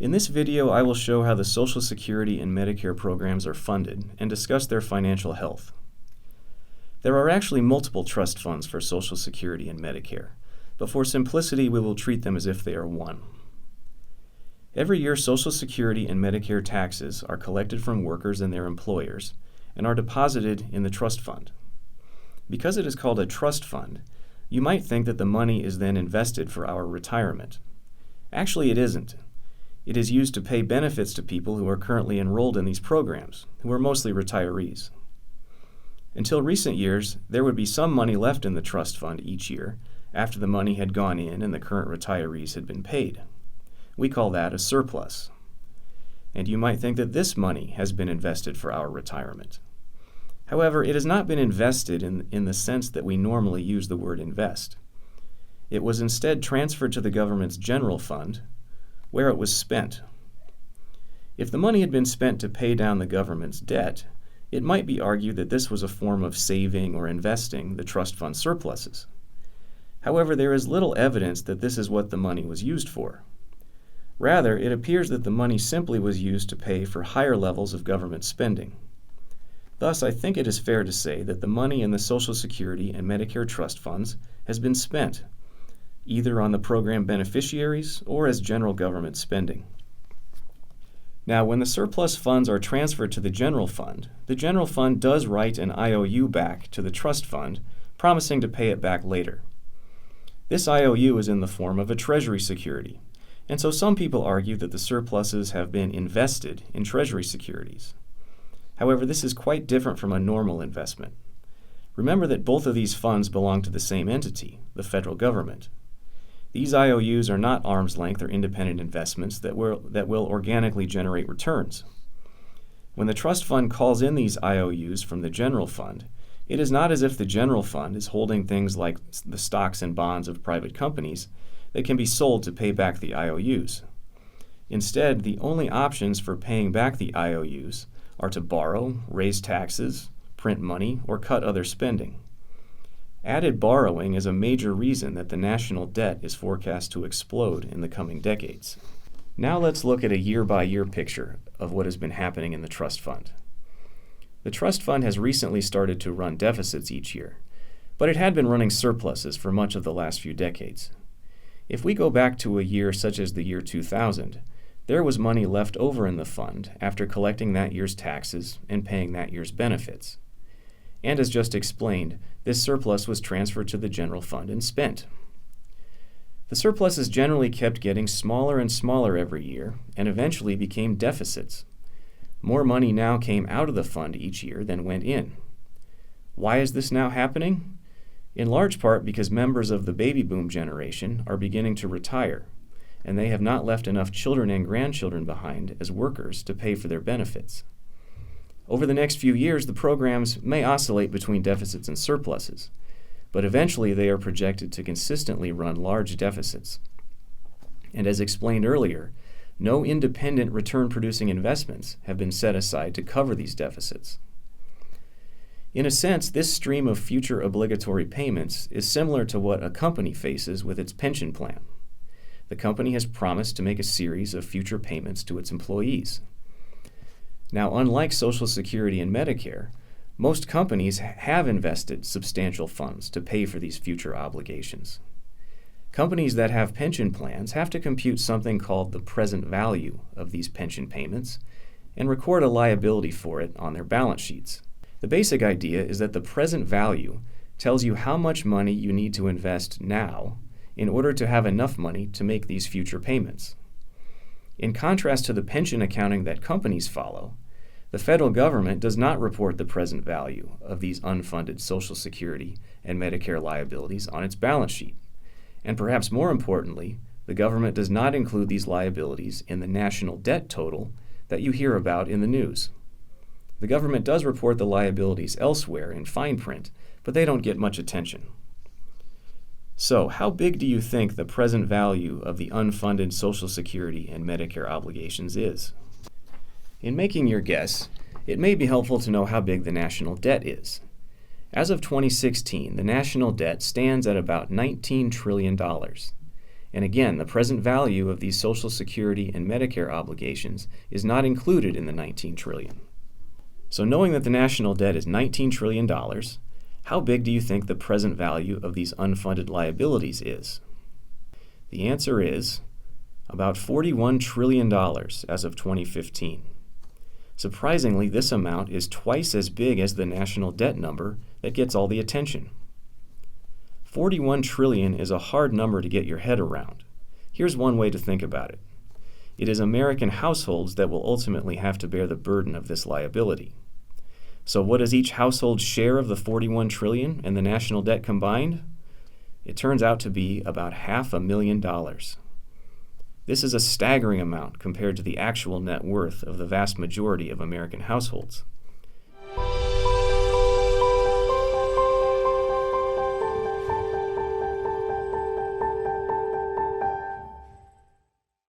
In this video, I will show how the Social Security and Medicare programs are funded and discuss their financial health. There are actually multiple trust funds for Social Security and Medicare, but for simplicity, we will treat them as if they are one. Every year, Social Security and Medicare taxes are collected from workers and their employers and are deposited in the trust fund. Because it is called a trust fund, you might think that the money is then invested for our retirement. Actually, it isn't. It is used to pay benefits to people who are currently enrolled in these programs, who are mostly retirees. Until recent years, there would be some money left in the trust fund each year after the money had gone in and the current retirees had been paid. We call that a surplus. And you might think that this money has been invested for our retirement. However, it has not been invested in the sense that we normally use the word invest. It was instead transferred to the government's general fund, where it was spent. If the money had been spent to pay down the government's debt, it might be argued that this was a form of saving or investing the trust fund surpluses. However, there is little evidence that this is what the money was used for. Rather, it appears that the money simply was used to pay for higher levels of government spending. Thus, I think it is fair to say that the money in the Social Security and Medicare trust funds has been spent, either on the program beneficiaries or as general government spending. Now, when the surplus funds are transferred to the general fund does write an IOU back to the trust fund, promising to pay it back later. This IOU is in the form of a treasury security, and so some people argue that the surpluses have been invested in treasury securities. However, this is quite different from a normal investment. Remember that both of these funds belong to the same entity, the federal government. These IOUs are not arm's length or independent investments that will organically generate returns. When the trust fund calls in these IOUs from the general fund, it is not as if the general fund is holding things like the stocks and bonds of private companies that can be sold to pay back the IOUs. Instead, the only options for paying back the IOUs are to borrow, raise taxes, print money, or cut other spending. Added borrowing is a major reason that the national debt is forecast to explode in the coming decades. Now let's look at a year-by-year picture of what has been happening in the trust fund. The trust fund has recently started to run deficits each year, but it had been running surpluses for much of the last few decades. If we go back to a year such as the year 2000, there was money left over in the fund after collecting that year's taxes and paying that year's benefits. And as just explained, this surplus was transferred to the general fund and spent. The surpluses generally kept getting smaller and smaller every year and eventually became deficits. More money now came out of the fund each year than went in. Why is this now happening? In large part because members of the baby boom generation are beginning to retire, and they have not left enough children and grandchildren behind as workers to pay for their benefits. Over the next few years, the programs may oscillate between deficits and surpluses, but eventually they are projected to consistently run large deficits. And as explained earlier, no independent return-producing investments have been set aside to cover these deficits. In a sense, this stream of future obligatory payments is similar to what a company faces with its pension plan. The company has promised to make a series of future payments to its employees. Now, unlike Social Security and Medicare, most companies have invested substantial funds to pay for these future obligations. Companies that have pension plans have to compute something called the present value of these pension payments and record a liability for it on their balance sheets. The basic idea is that the present value tells you how much money you need to invest now in order to have enough money to make these future payments. In contrast to the pension accounting that companies follow, the federal government does not report the present value of these unfunded Social Security and Medicare liabilities on its balance sheet. And perhaps more importantly, the government does not include these liabilities in the national debt total that you hear about in the news. The government does report the liabilities elsewhere in fine print, but they don't get much attention. So, how big do you think the present value of the unfunded Social Security and Medicare obligations is? In making your guess, it may be helpful to know how big the national debt is. As of 2016, the national debt stands at about $19 trillion, And again, the present value of these Social Security and Medicare obligations is not included in the $19 trillion. So knowing that the national debt is $19 trillion, how big do you think the present value of these unfunded liabilities is? The answer is about $41 trillion as of 2015. Surprisingly, this amount is twice as big as the national debt number that gets all the attention. 41 trillion is a hard number to get your head around. Here's one way to think about it. It is American households that will ultimately have to bear the burden of this liability. So what is each household's share of the 41 trillion and the national debt combined? It turns out to be about $500,000. This is a staggering amount compared to the actual net worth of the vast majority of American households.